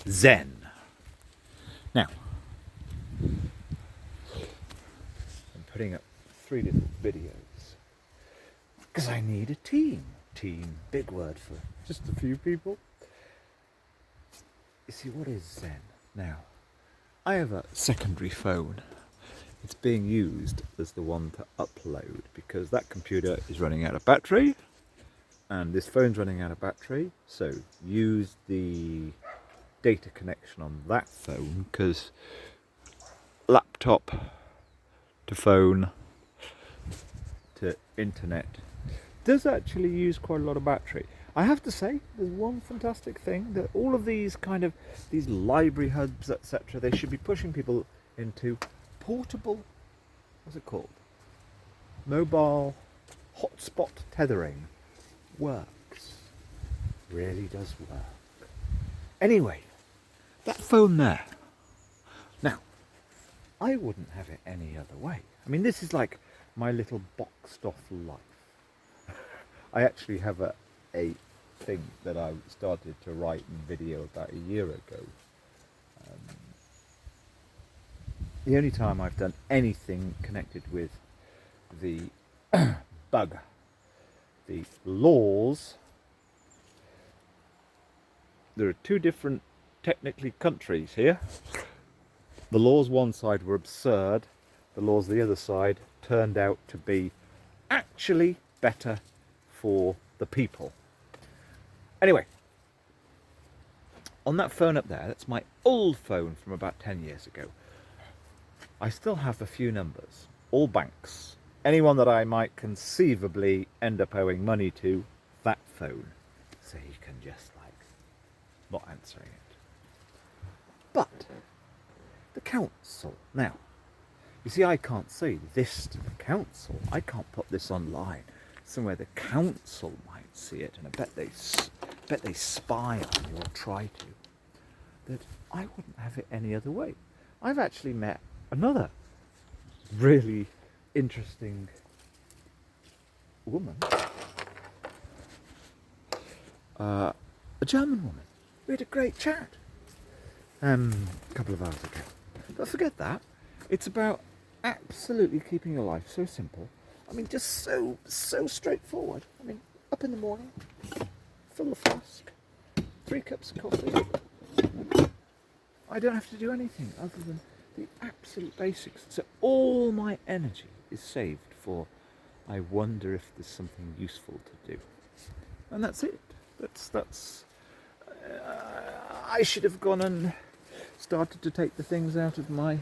Zen. Now, I'm putting up 3 little videos because I need a team. Team, big word for just a few people. You see, what is Zen? Now, I have a secondary phone. It's being used as the one to upload because that computer is running out of battery and this phone's running out of battery, so use the data connection on that phone because laptop to phone to internet does actually use quite a lot of battery. I have to say, there's one fantastic thing, that all of these these library hubs, etc., they should be pushing people into portable, what's it called? Mobile hotspot tethering. Works. Really does work. Anyway, that phone there. Now, I wouldn't have it any other way. I mean, this is like my little boxed off life. I actually have a thing that I started to write in video about a year ago. The only time I've done anything connected with the bug, the laws, there are 2 different technically countries here. The laws one side were absurd, the laws the other side turned out to be actually better for the people. Anyway, on that phone up there, that's my old phone from about 10 years ago. I still have a few numbers, all banks. Anyone that I might conceivably end up owing money to, that phone. So you can just not answering it. But the council, now, you see, I can't say this to the council. I can't put this online somewhere the council might see it, and I bet they spy on you or try to. That I wouldn't have it any other way. I've actually met another really interesting woman, a German woman. We had a great chat a couple of hours ago. But forget that. It's about absolutely keeping your life so simple. I mean, just so straightforward. I mean, up in the morning, fill the flask, 3 cups of coffee. I don't have to do anything other than the absolute basics. So all my energy is saved for, I wonder if there's something useful to do. And that's it. That's I should have gone and started to take the things out of my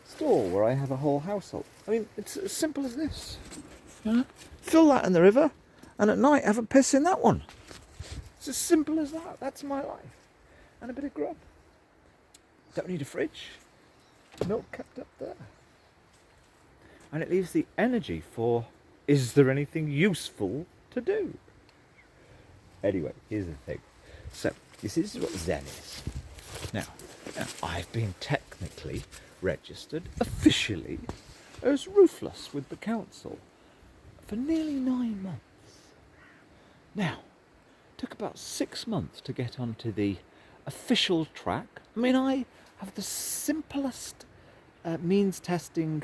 store where I have a whole household. I mean, it's as simple as this. Fill that in the river, and at night have a piss in that one. It's as simple as that. That's my life. And a bit of grub. Don't need a fridge. Milk kept up there. And it leaves the energy for, is there anything useful to do? Anyway, here's the thing. So, you see, this is what Zen is. Now, I've been technically registered officially as roofless with the council for nearly 9 months. Now, it took about 6 months to get onto the official track. I mean, I have the simplest means testing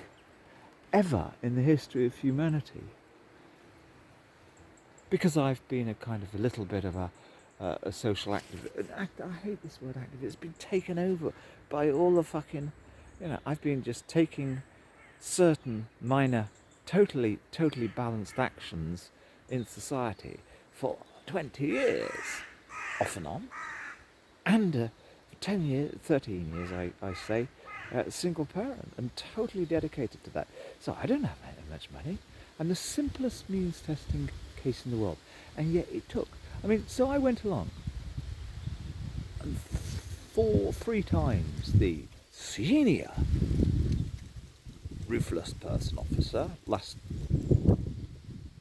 ever in the history of humanity. Because I've been a little bit of a social activist. I hate this word activist. It's been taken over by all the fucking, I've been just taking certain minor, totally balanced actions in society for 20 years, off and on. And for 10 years, 13 years, I say, single parent and totally dedicated to that. So I don't have that much money. I'm the simplest means testing case in the world. And yet it took. So I went along and 3 times the senior roofless person officer last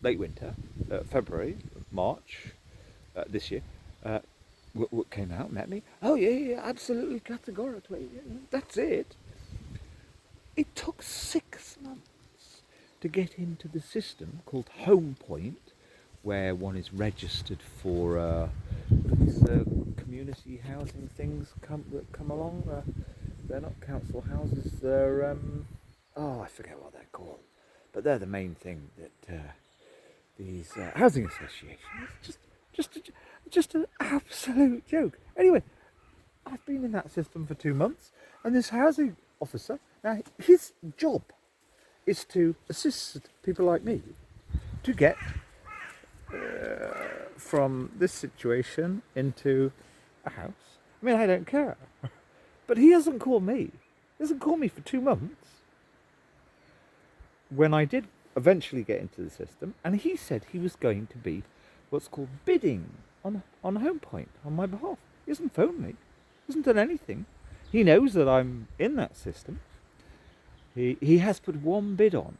late winter, February, March this year, came out, met me. Oh yeah, absolutely, categorically. That's it. It took 6 months to get into the system called Home Point, where one is registered for community housing things that come along. They're not council houses. They're I forget what they're called, but they're the main thing that these housing associations. Just an absolute joke. Anyway, I've been in that system for 2 months, and this housing officer, now his job is to assist people like me to get from this situation into a house. I mean, I don't care. But he hasn't called me. He hasn't called me for 2 months. When I did eventually get into the system, and he said he was going to be what's called bidding on Home Point on my behalf. He hasn't phoned me. He hasn't done anything. He knows that I'm in that system. He has put one bid on,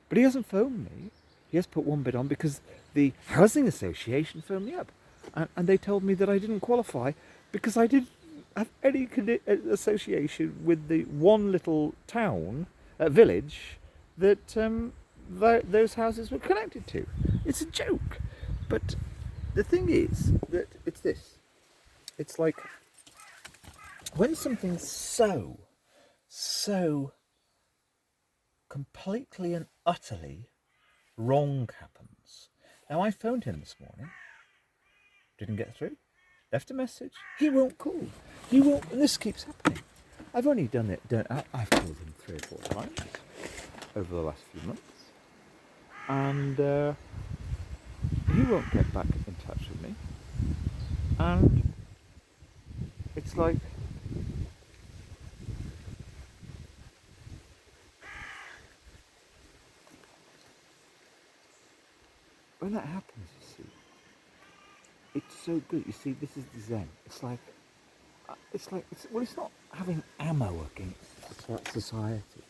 but he hasn't phoned me. He has put one bid on because the housing association phoned me up, and they told me that I didn't qualify because I didn't have any association with the one little town, village, that those houses were connected to. It's a joke, but the thing is that it's this. It's like when something so completely and utterly wrong happens. Now, I phoned him this morning, didn't get through, left a message, he won't call, he won't, and this keeps happening. I've only done it, I've called him 3 or 4 times over the last few months, and he won't get back in touch with me, and it's like, when that happens, you see, it's so good. You see, this is the Zen. It's not having ammo against society.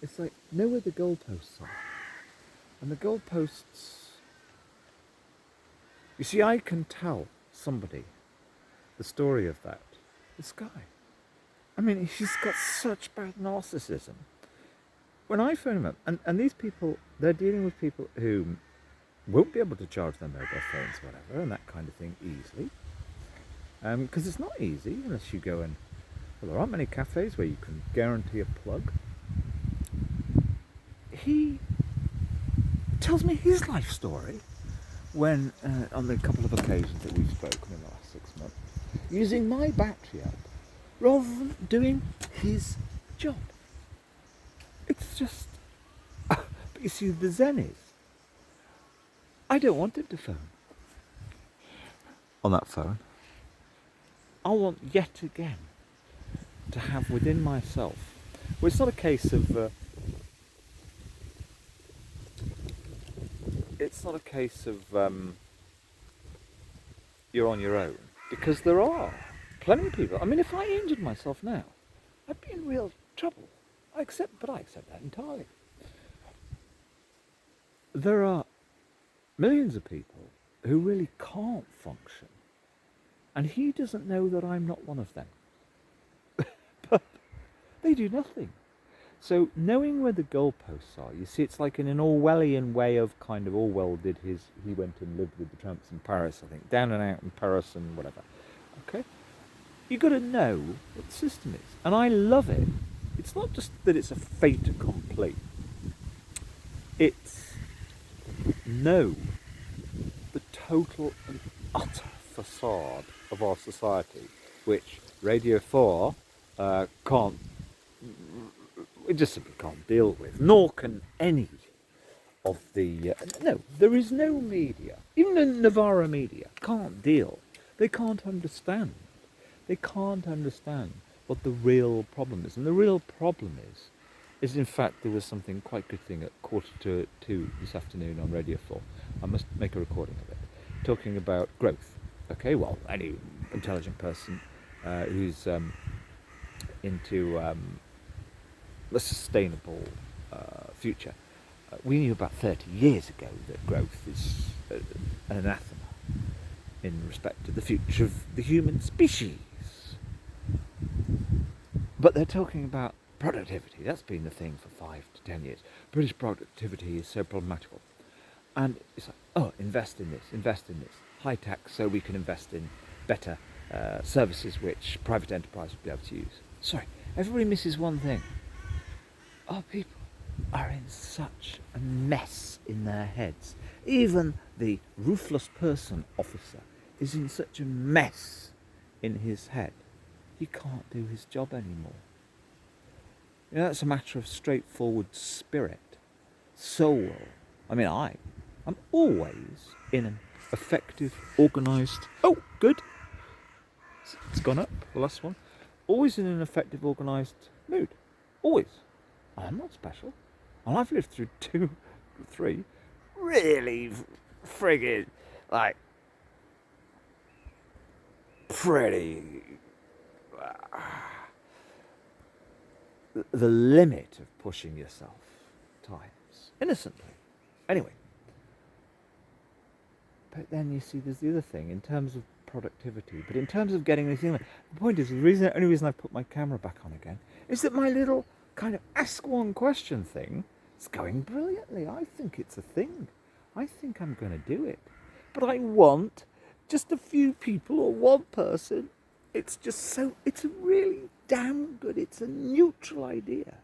It's like, know where the goalposts are. And the goalposts, you see, I can tell somebody the story of that. This guy. I mean, he's got such bad narcissism. When I phone him up, and these people, they're dealing with people who won't be able to charge their mobile phones, whatever, and that kind of thing easily. Because it's not easy unless you go and, well, there aren't many cafes where you can guarantee a plug. He tells me his life story when, on the couple of occasions that we've spoken in the last 6 months, using my battery up rather than doing his job. It's just, but you see, the Zen is, I don't want him to phone on that phone. I want yet again to have within myself, well, it's not a case of you're on your own, because there are plenty of people. I mean, if I injured myself now, I'd be in real trouble. I accept that entirely. There are millions of people who really can't function, and he doesn't know that I'm not one of them. But they do nothing. So knowing where the goalposts are, you see, it's like in an Orwellian way of kind of Orwell he went and lived with the tramps in Paris, I think, down and out in Paris and whatever. Okay? You've got to know what the system is. And I love it. It's not just that it's a fait accompli. It's know the total and utter facade of our society, which Radio 4 can't, it just simply can't deal with, nor can any of the, no, there is no media, even the Navarra media can't deal, they can't understand what the real problem is. And the real problem is in fact, there was something quite good thing at 1:45 this afternoon on Radio 4, I must make a recording of it, talking about growth. Okay, well, any intelligent person who's into a sustainable future. We knew about 30 years ago that growth is an anathema in respect to the future of the human species. But they're talking about productivity. That's been the thing for 5 to 10 years. British productivity is so problematical. And it's like, oh, invest in this, high tax so we can invest in better services which private enterprise would be able to use. Sorry, everybody misses one thing. Our people are in such a mess in their heads. Even the ruthless person officer is in such a mess in his head. He can't do his job anymore. You know, that's a matter of straightforward spirit, soul. I mean, I'm always in an effective, organised... Oh, good. It's gone up, the last one. Always in an effective, organised mood. Always. I'm not special. And I've lived through 2, 3 really friggin' like pretty the limit of pushing yourself times innocently. Anyway, but then you see there's the other thing in terms of productivity, but in terms of getting anything, the point is the only reason I put my camera back on again is that my little kind of ask one question thing is going brilliantly. I think it's a thing. I think I'm going to do it. But I want just a few people or one person. It's a really damn good, it's a neutral idea.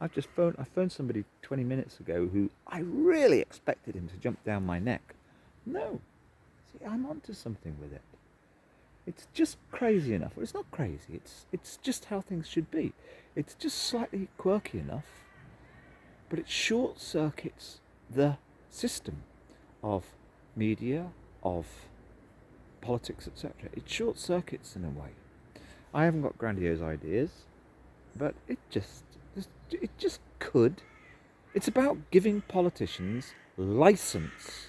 I phoned somebody 20 minutes ago who I really expected him to jump down my neck. No. See, I'm onto something with it. It's just crazy enough. Well, it's not crazy. It's just how things should be. It's just slightly quirky enough, but it short circuits the system of media, of politics, etc. It short circuits in a way. I haven't got grandiose ideas, but it just could. It's about giving politicians license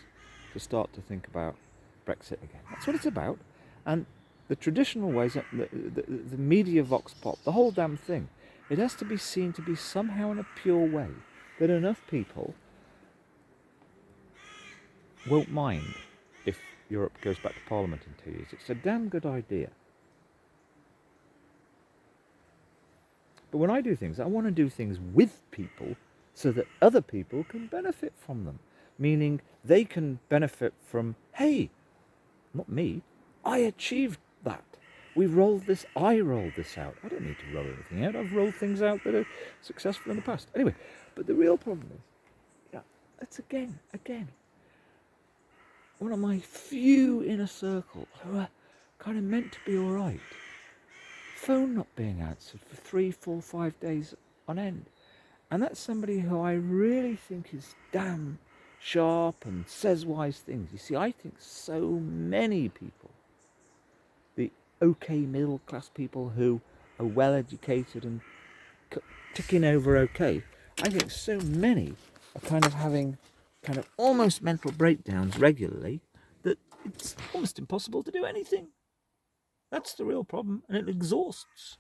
to start to think about Brexit again. That's what it's about. And the traditional ways, the media vox pop, the whole damn thing, it has to be seen to be somehow in a pure way that enough people won't mind if Europe goes back to Parliament in 2 years. It's a damn good idea. But when I do things, I want to do things with people so that other people can benefit from them. Meaning they can benefit from, hey, not me, I achieved that. I rolled this out. I don't need to roll anything out. I've rolled things out that are successful in the past. Anyway, but the real problem is, it's again, one of my few inner circle who are kind of meant to be all right. Phone not being answered for 3, 4, 5 days on end. And that's somebody who I really think is damn sharp and says wise things. You see, I think so many people, the okay middle class people who are well educated and ticking over okay, I think so many are kind of having kind of almost mental breakdowns regularly that it's almost impossible to do anything. That's the real problem, and it exhausts.